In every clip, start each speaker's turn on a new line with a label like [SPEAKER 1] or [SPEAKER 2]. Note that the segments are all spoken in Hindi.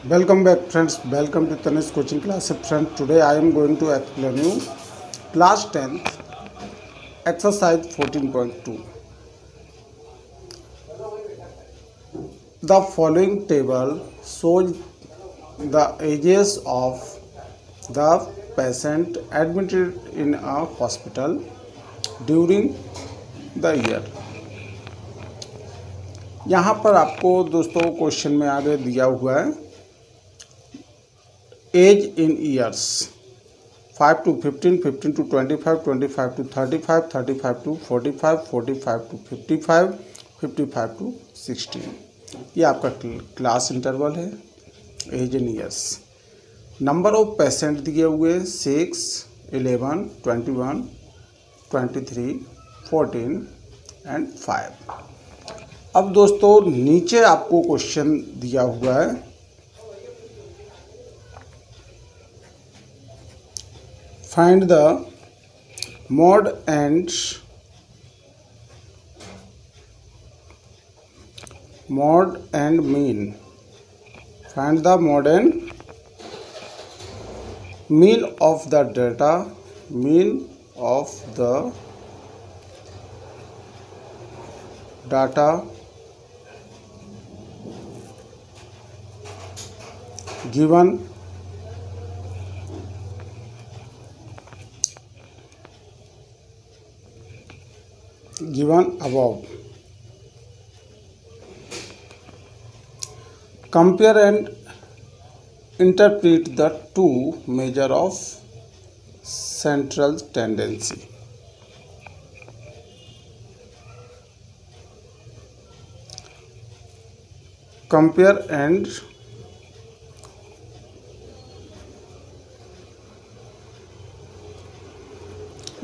[SPEAKER 1] Welcome back friends, welcome to Tanish coaching class. Friends, today I am going to explain you class 10th exercise 14.2. The following table shows the ages of the patient admitted in a hospital during the year. यहाँ पर आपको दोस्तों क्वेश्चन में आगे दिया हुआ है as in years 5 to 15, 15 to 25, 25 to 35, 35 to 45, 45 to 55, 55 to 16. ये आपका क्लास इंटरवल है as in years. Number of patient दिए हुए 6, 11, 21, 23, 14 एंड 5. अब दोस्तों नीचे आपको क्वेश्चन दिया हुआ है find the mod and mean. Find the mod and mean of the data. Mean of the data given above. Compare and interpret the two measure of central tendency. Compare and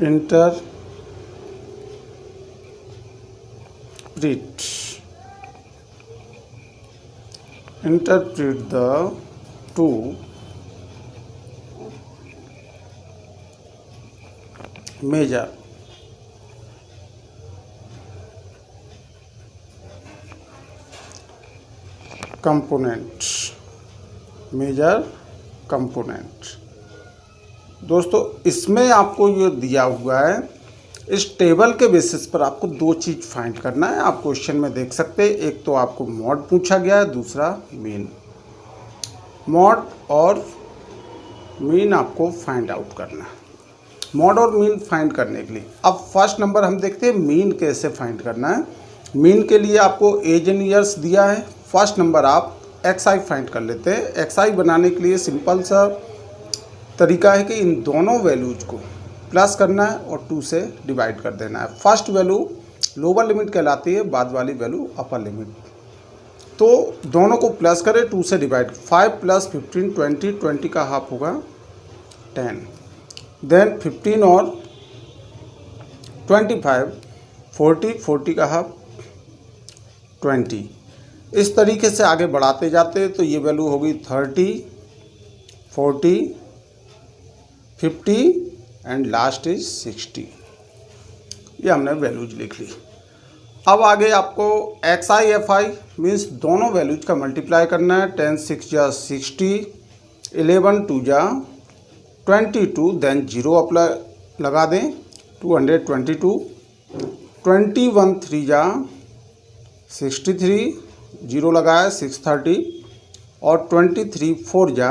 [SPEAKER 1] interpret the two measure component. दोस्तों इसमें आपको ये दिया हुआ है, इस टेबल के बेसिस पर आपको दो चीज़ फाइंड करना है. आप क्वेश्चन में देख सकते हैं, एक तो आपको मॉड पूछा गया है, दूसरा मीन. मॉड और मीन आपको फाइंड आउट करना है. मॉड और मीन फाइंड करने के लिए अब फर्स्ट नंबर हम देखते हैं मीन कैसे फाइंड करना है. मीन के लिए आपको एज इन ईयर्स दिया है. फर्स्ट नंबर आप एक्सआई फाइंड कर लेते हैं. एक्सआई बनाने के लिए सिंपल सा तरीका है कि इन दोनों वैल्यूज को प्लस करना है और 2 से डिवाइड कर देना है. फर्स्ट वैल्यू लोअर लिमिट कहलाती है, बाद वाली वैल्यू अपर लिमिट. तो दोनों को प्लस करें, 2 से डिवाइड. 5 + 15 20, 20 का हाफ होगा 10. देन 15 और 25 40, 40 का हाफ 20. इस तरीके से आगे बढ़ाते जाते तो ये वैल्यू होगी 30, 40, 50 एंड लास्ट इज 60. ये हमने वैल्यूज लिख ली. अब आगे आपको x I F I means दोनों वैल्यूज का मल्टीप्लाई करना है. 10 6 जा 60, 11 2 जा 22, देन 0 अप्लाई लगा दें 222, 21 3 जा 63, 0 लगाया 630 और 23 4 जा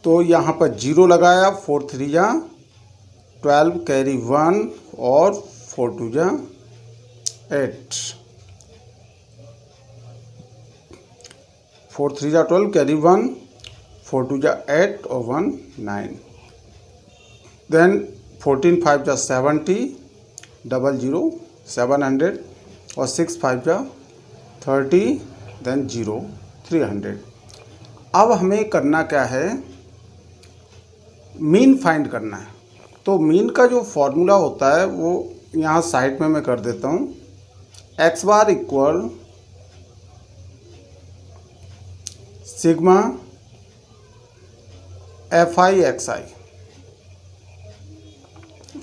[SPEAKER 1] तो यहाँ पर 0 लगाया 4 3 जा 12 कैरी 1 और 4 2 जा 8. 4 3 जा 12 कैरी 1 4 2 जा 8 और 1 9. देन 14 5 जा 70, 00 700 और 6 5 जा 30, देन 0 300. अब हमें करना क्या है, मीन फाइंड करना है. तो मीन का जो फॉर्मूला होता है वो यहाँ साइड में मैं कर देता हूँ. X bar equal sigma F I x I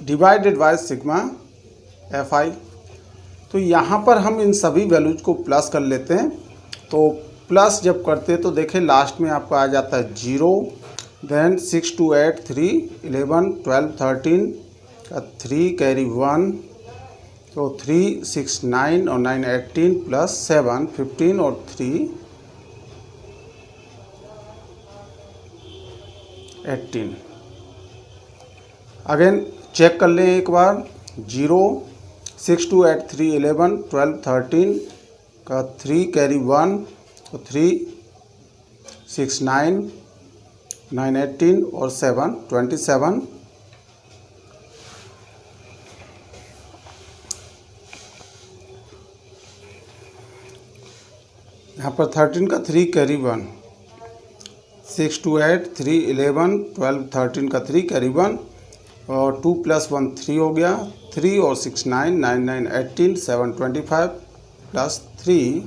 [SPEAKER 1] divided by sigma F I. तो यहाँ पर हम इन सभी वैल्यूज को प्लस कर लेते हैं। तो प्लस जब करते हैं तो देखिए लास्ट में आपका आ जाता है 0, देन 6 2 8 3 11 12 13 का 3 कैरी 1, तो 3 6 9 और 9 18 प्लस 7 15 और 3 18। अगेन चेक कर लें एक बार, 0 6 2 8 3 11 12 13 का 3 कैरी 1, तो 3 6 9 9 18 और 7 27। यहाँ पर 13 का 3 कैरी 1, 6 2 8 3 11 12 13 का 3 कैरी 1 और 2 + 1 3 हो गया, 3 और 6 9 9 9 18 7 25 प्लस 3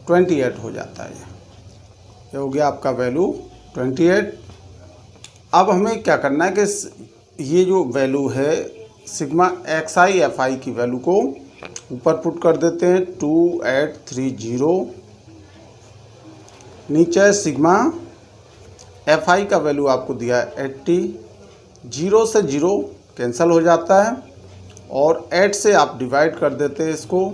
[SPEAKER 1] 28 हो जाता है। ये हो गया आपका वैल्यू 28। अब हमें क्या करना है कि ये जो वैल्यू है सिग्मा xi fi की वैल्यू को ऊपर पुट कर देते हैं 2830। नीचे सिग्मा fi का वैल्यू आपको दिया है 80। 0 से 0 कैंसिल हो जाता है और 8 से आप डिवाइड कर देते हैं इसको।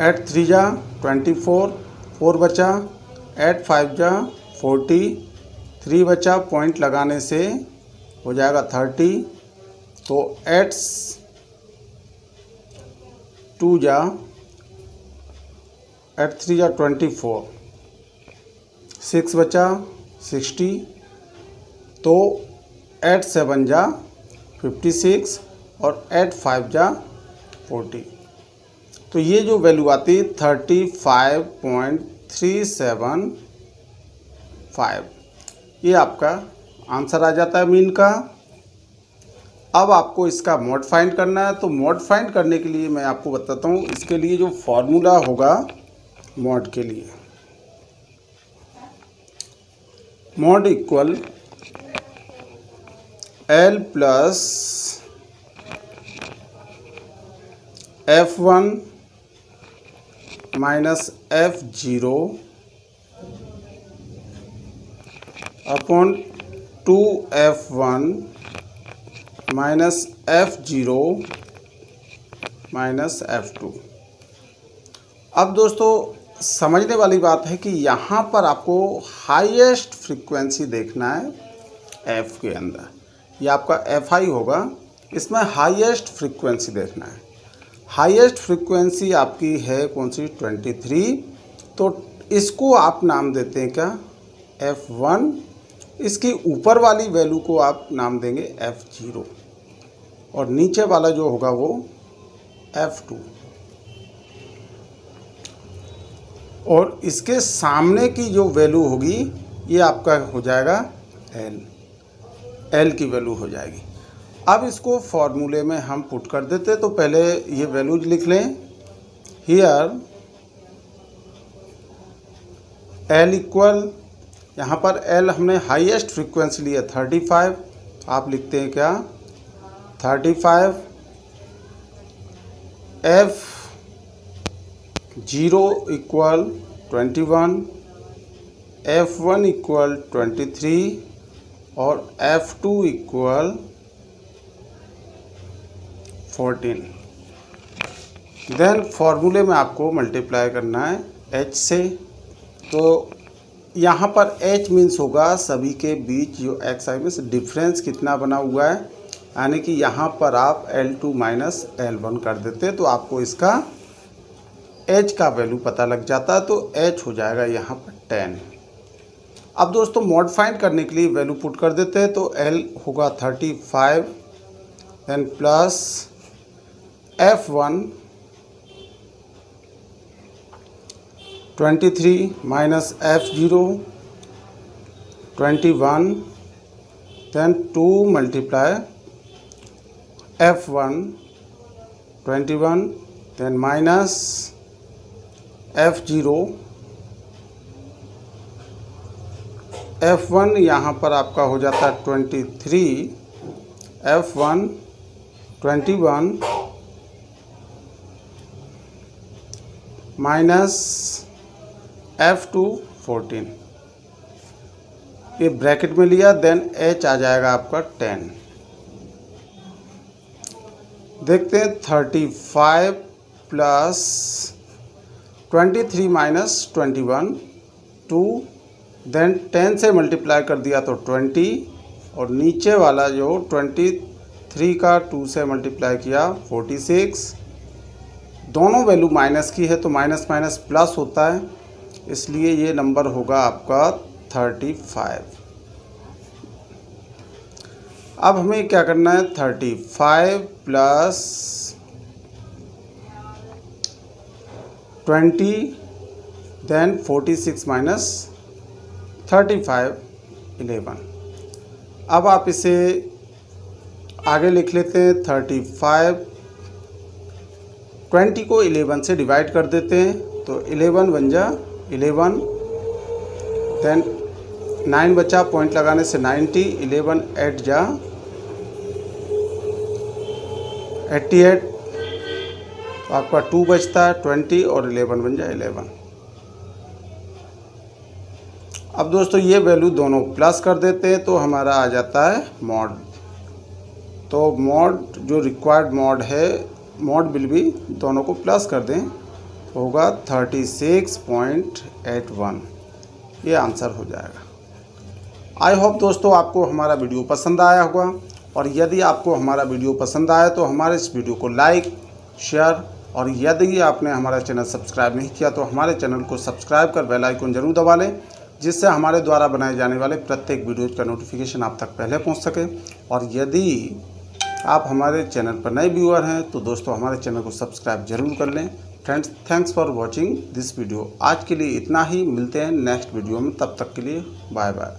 [SPEAKER 1] 8 3 जा 24, 4 बचा, 8 5 जा 40, 3 बचा, पॉइंट लगाने से हो जाएगा 30, तो 8 2 जा 8 3 जा 24, 6 बचा 60, तो 8 7 जा 56 और 8 5 जा 40। तो ये जो वैल्यू आती है 35.375, ये आपका आंसर आ जाता है मीन का। अब आपको इसका मोड फाइंड करना है। तो मोड फाइंड करने के लिए मैं आपको बताता हूँ, इसके लिए जो फॉर्मूला होगा मोड के लिए, mode equal L plus F1 minus F0 upon 2F1 minus F0 minus F2। अब दोस्तों समझने वाली बात है कि यहाँ पर आपको हाईएस्ट फ्रीक्वेंसी देखना है F के अंदर, ये आपका Fi होगा, इसमें हाईएस्ट फ्रीक्वेंसी देखना है। हाईएस्ट फ्रीक्वेंसी आपकी है कौन सी 23, तो इसको आप नाम देते हैं क्या F1, इसकी ऊपर वाली वैल्यू को आप नाम देंगे F0 और नीचे वाला जो होगा वो F2 और इसके सामने की जो वैल्यू होगी ये आपका हो जाएगा L की वैल्यू हो जाएगी। अब इसको फॉर्मूले में हम पुट कर देते हैं। तो पहले ये वैल्यूज लिख लें। हियर L इक्वल, यहाँ पर L हमने हाईएस्ट फ्रीक्वेंसी लिया 35, आप लिखते हैं क्या 35, F0 इक्वल 21, F1 इक्वल 23 और F2 इक्वल 14। देन फॉर्मूले में आपको मल्टीप्लाई करना है H से। तो यहाँ पर H मीन्स होगा सभी के बीच जो xi में से डिफरेंस कितना बना हुआ है, यानी कि यहाँ पर आप L2 माइनस L1 कर देते हैं तो आपको इसका H का वैल्यू पता लग जाता है। तो H हो जाएगा यहाँ पर 10। अब दोस्तों मॉड फाइंड करने के लिए वैल्यू पुट कर देते हैं। तो L होगा 35, then plus F1 23 minus F0 21, then 2 multiply F1 21, then minus F0, F1 यहाँ पर आपका हो जाता है 23, F1 21 माइनस F2 14, ये ब्रैकेट में लिया, देन H आ जाएगा आपका 10। देखते हैं 35 प्लस 23 माइनस 21 2, देन 10 से मल्टीप्लाई कर दिया तो 20, और नीचे वाला जो 23 का 2 से मल्टीप्लाई किया 46। दोनों वैल्यू माइनस की है तो माइनस माइनस प्लस होता है, इसलिए ये नंबर होगा आपका 35। अब हमें क्या करना है, 35 प्लस 20, देन 46 माइनस 35 11। अब आप इसे आगे लिख लेते हैं। 35 20 को 11 से डिवाइड कर देते हैं तो 11 बन जा 11, देन 9 बचा, पॉइंट लगाने से 90, 11 8 जा 88, तो आपका 2 बचता है 20, और 11 बन जाए 11। अब दोस्तों ये वैल्यू दोनों प्लस कर देते हैं तो हमारा आ जाता है मॉड। तो मॉड जो रिक्वायर्ड मॉड है, मॉड विल भी दोनों को प्लस कर दें तो होगा 36.81, ये आंसर हो जाएगा। आई होप दोस्तों आपको हमारा वीडियो पसंद आया होगा, और यदि आपको हमारा वीडियो पसंद आया तो हमारे इस वीडियो को लाइक शेयर, और यदि आपने हमारा चैनल सब्सक्राइब नहीं किया तो हमारे चैनल को सब्सक्राइब कर बेल आइकन जरूर दबा लें, जिससे हमारे द्वारा बनाए जाने वाले प्रत्येक वीडियो का नोटिफिकेशन आप तक पहले पहुंच सके। और यदि आप हमारे चैनल पर नए व्यूअर हैं तो दोस्तों हमारे चैनल को सब्सक्राइब जरूर कर लें। Friends, thanks for watching this video. आज के लिए इतना ही, मिलते हैं नेक्स्ट वीडियो में, तब तक के लिए बाय बाय।